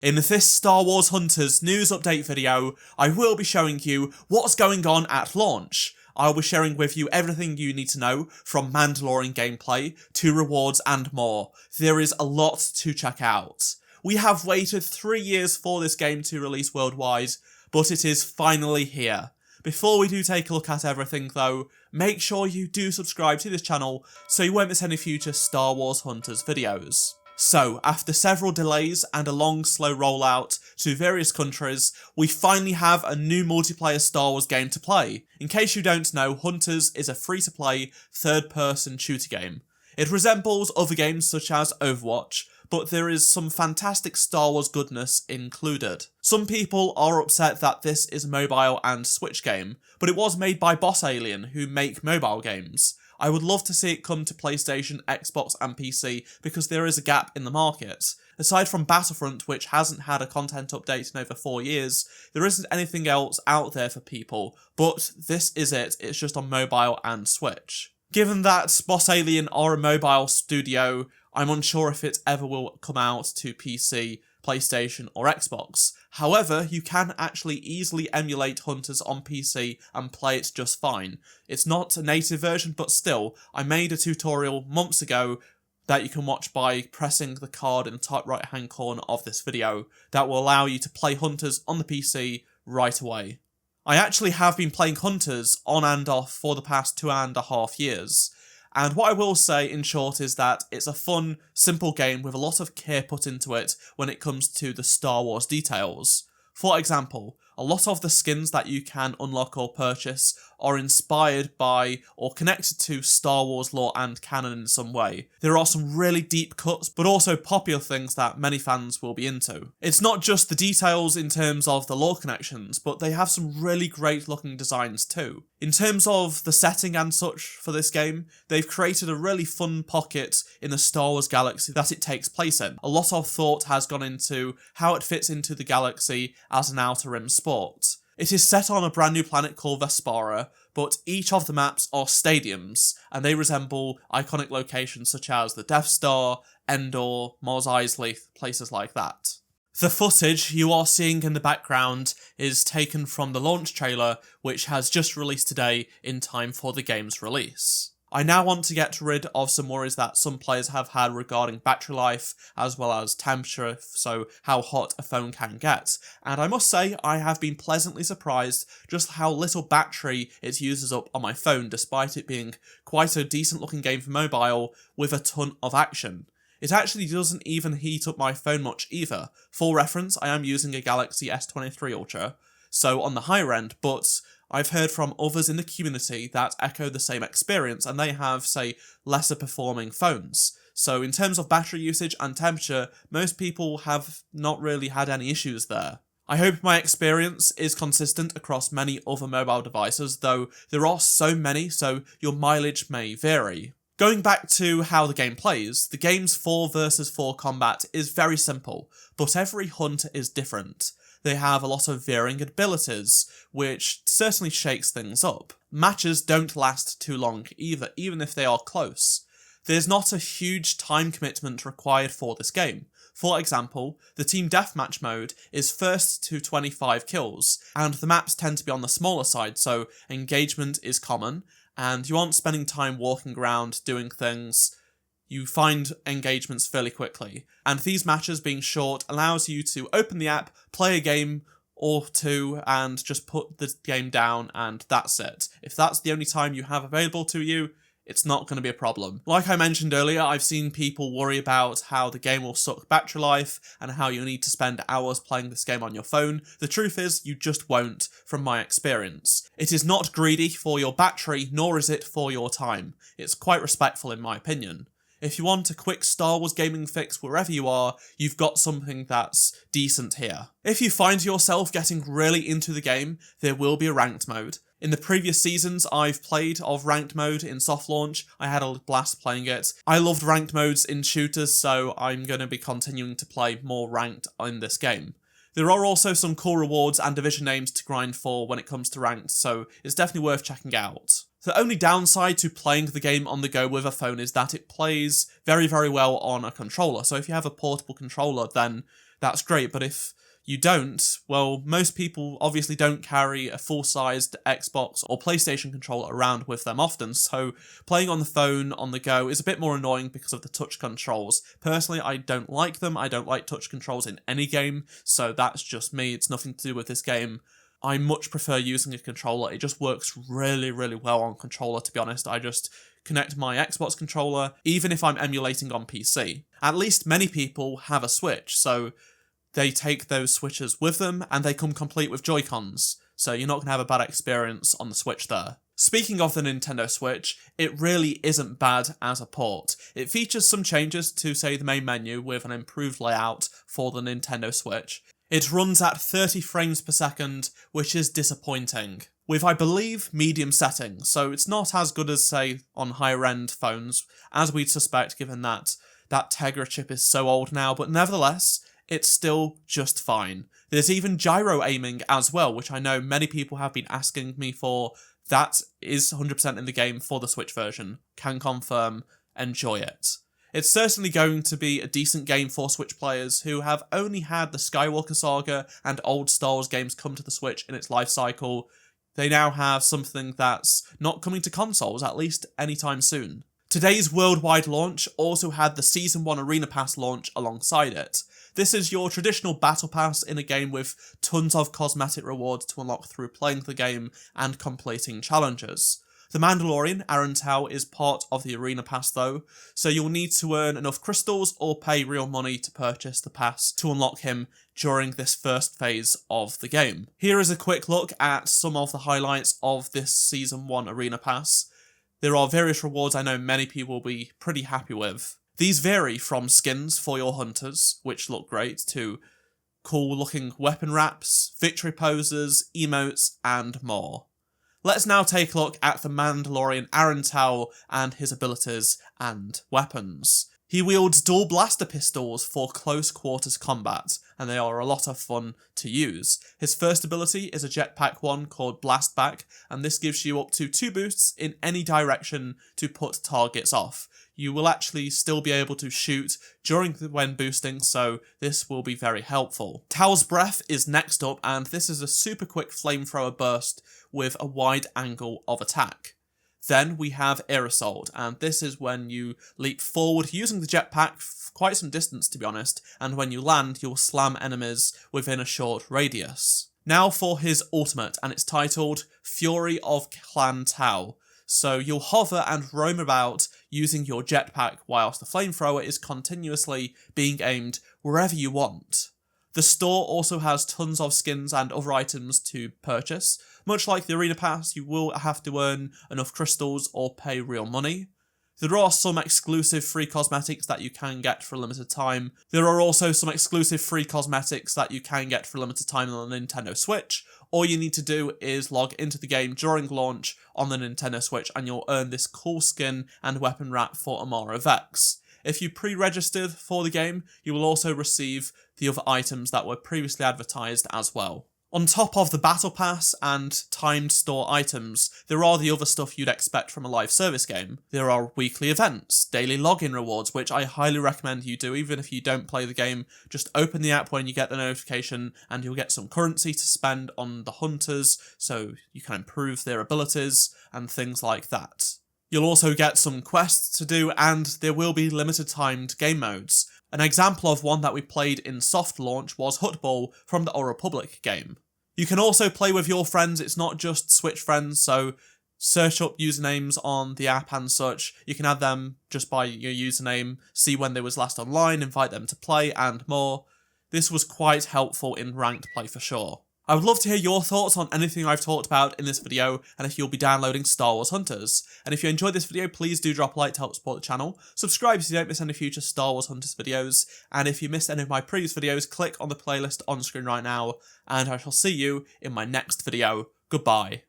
In this Star Wars Hunters news update video, I will be showing you what's going on at launch. I'll be sharing with you everything you need to know, from Mandalorian gameplay to rewards and more. There is a lot to check out. We have waited 3 years for this game to release worldwide, but it is finally here. Before we do take a look at everything though, make sure you do subscribe to this channel so you won't miss any future Star Wars Hunters videos. So, after several delays and a long, slow rollout to various countries, we finally have a new multiplayer Star Wars game to play. In case you don't know, Hunters is a free-to-play, third-person shooter game. It resembles other games such as Overwatch, but there is some fantastic Star Wars goodness included. Some people are upset that this is a mobile and Switch game, but it was made by Boss Alien, who make mobile games. I would love to see it come to PlayStation, Xbox and PC because there is a gap in the market. Aside from Battlefront, which hasn't had a content update in over 4 years, there isn't anything else out there for people, but this is it, it's just on mobile and Switch. Given that Boss Alien are a mobile studio, I'm unsure if it ever will come out to PC, PlayStation or Xbox. However, you can actually easily emulate Hunters on PC and play it just fine. It's not a native version, but still, I made a tutorial months ago that you can watch by pressing the card in the top right hand corner of this video that will allow you to play Hunters on the PC right away. I actually have been playing Hunters on and off for the past 2.5 years. And what I will say, in short, is that it's a fun, simple game with a lot of care put into it when it comes to the Star Wars details. For example, a lot of the skins that you can unlock or purchase are inspired by or connected to Star Wars lore and canon in some way. There are some really deep cuts, but also popular things that many fans will be into. It's not just the details in terms of the lore connections, but they have some really great looking designs too. In terms of the setting and such for this game, they've created a really fun pocket in the Star Wars galaxy that it takes place in. A lot of thought has gone into how it fits into the galaxy as an Outer Rim sport. It is set on a brand new planet called Vespara, but each of the maps are stadiums, and they resemble iconic locations such as the Death Star, Endor, Mos Eisley, places like that. The footage you are seeing in the background is taken from the launch trailer, which has just released today in time for the game's release. I now want to get rid of some worries that some players have had regarding battery life, as well as temperature, so how hot a phone can get. And I must say, I have been pleasantly surprised just how little battery it uses up on my phone, despite it being quite a decent looking game for mobile with a ton of action. It actually doesn't even heat up my phone much either. For reference, I am using a Galaxy S23 Ultra, so on the higher end, but I've heard from others in the community that echo the same experience, and they have, say, lesser performing phones. So in terms of battery usage and temperature, most people have not really had any issues there. I hope my experience is consistent across many other mobile devices, though there are so many, so your mileage may vary. Going back to how the game plays, the game's 4 versus 4 combat is very simple, but every hunt is different. They have a lot of varying abilities, which certainly shakes things up. Matches don't last too long either, even if they are close. There's not a huge time commitment required for this game. For example, the Team Deathmatch mode is first to 25 kills, and the maps tend to be on the smaller side, so engagement is common, and you aren't spending time walking around doing things. You find engagements fairly quickly, and these matches being short allows you to open the app, play a game or two, and just put the game down, and that's it. If that's the only time you have available to you, it's not going to be a problem. Like I mentioned earlier, I've seen people worry about how the game will suck battery life, and how you need to spend hours playing this game on your phone. The truth is, you just won't, from my experience. It is not greedy for your battery, nor is it for your time. It's quite respectful in my opinion. If you want a quick Star Wars gaming fix wherever you are, you've got something that's decent here. If you find yourself getting really into the game, there will be a ranked mode. In the previous seasons I've played of ranked mode in soft launch, I had a blast playing it. I loved ranked modes in shooters, so I'm going to be continuing to play more ranked in this game. There are also some cool rewards and division names to grind for when it comes to ranked, so it's definitely worth checking out. The only downside to playing the game on the go with a phone is that it plays very, very well on a controller, so if you have a portable controller, then that's great. But if you don't, well, most people obviously don't carry a full-sized Xbox or PlayStation controller around with them often, so playing on the phone on the go is a bit more annoying because of the touch controls. Personally, I don't like them. I don't like touch controls in any game, so that's just me. It's nothing to do with this game. I much prefer using a controller. It just works really, really well on controller, to be honest. I just connect my Xbox controller, even if I'm emulating on PC. At least many people have a Switch, so they take those Switches with them, and they come complete with Joy-Cons, so you're not going to have a bad experience on the Switch there. Speaking of the Nintendo Switch, it really isn't bad as a port. It features some changes to, say, the main menu with an improved layout for the Nintendo Switch. It runs at 30 frames per second, which is disappointing, with, I believe, medium settings, so it's not as good as, say, on higher-end phones, as we'd suspect given that that Tegra chip is so old now, but nevertheless, it's still just fine. There's even gyro aiming as well, which I know many people have been asking me for. That is 100% in the game for the Switch version. Can confirm, enjoy it. It's certainly going to be a decent game for Switch players who have only had the Skywalker Saga and old Star Wars games come to the Switch in its life cycle. They now have something that's not coming to consoles, at least anytime soon. Today's worldwide launch also had the Season 1 Arena Pass launch alongside it. This is your traditional battle pass in a game with tons of cosmetic rewards to unlock through playing the game and completing challenges. The Mandalorian, Aaron Tao, is part of the Arena Pass though, so you'll need to earn enough crystals or pay real money to purchase the pass to unlock him during this first phase of the game. Here is a quick look at some of the highlights of this Season 1 Arena Pass. There are various rewards I know many people will be pretty happy with. These vary from skins for your hunters, which look great, to cool looking weapon wraps, victory poses, emotes, and more. Let's now take a look at the Mandalorian Aaron Tao and his abilities and weapons. He wields dual blaster pistols for close quarters combat, and they are a lot of fun to use. His first ability is a jetpack one called Blast Back, and this gives you up to 2 boosts in any direction to put targets off. You will actually still be able to shoot when boosting, so this will be very helpful. Tao's Breath is next up, and this is a super quick flamethrower burst with a wide angle of attack. Then we have Air Assault, and this is when you leap forward using the jetpack quite some distance to be honest, and when you land you'll slam enemies within a short radius. Now for his ultimate, and it's titled Fury of Clan Tao. So you'll hover and roam about using your jetpack whilst the flamethrower is continuously being aimed wherever you want. The store also has tons of skins and other items to purchase. Much like the Arena Pass, you will have to earn enough crystals or pay real money. There are some exclusive free cosmetics that you can get for a limited time. There are also some exclusive free cosmetics that you can get for a limited time on the Nintendo Switch. All you need to do is log into the game during launch on the Nintendo Switch and you'll earn this cool skin and weapon wrap for Amara Vex. If you pre-registered for the game, you will also receive the other items that were previously advertised as well. On top of the Battle Pass and timed store items, there are the other stuff you'd expect from a live service game. There are weekly events, daily login rewards, which I highly recommend you do even if you don't play the game. Just open the app when you get the notification and you'll get some currency to spend on the hunters so you can improve their abilities and things like that. You'll also get some quests to do, and there will be limited timed game modes. An example of one that we played in soft launch was Hutball from the Old Republic game. You can also play with your friends, it's not just Switch friends, so search up usernames on the app and such. You can add them just by your username, see when they was last online, invite them to play, and more. This was quite helpful in ranked play for sure. I would love to hear your thoughts on anything I've talked about in this video, and if you'll be downloading Star Wars Hunters. And if you enjoyed this video, please do drop a like to help support the channel, subscribe so you don't miss any future Star Wars Hunters videos, and if you missed any of my previous videos, click on the playlist on screen right now, and I shall see you in my next video. Goodbye.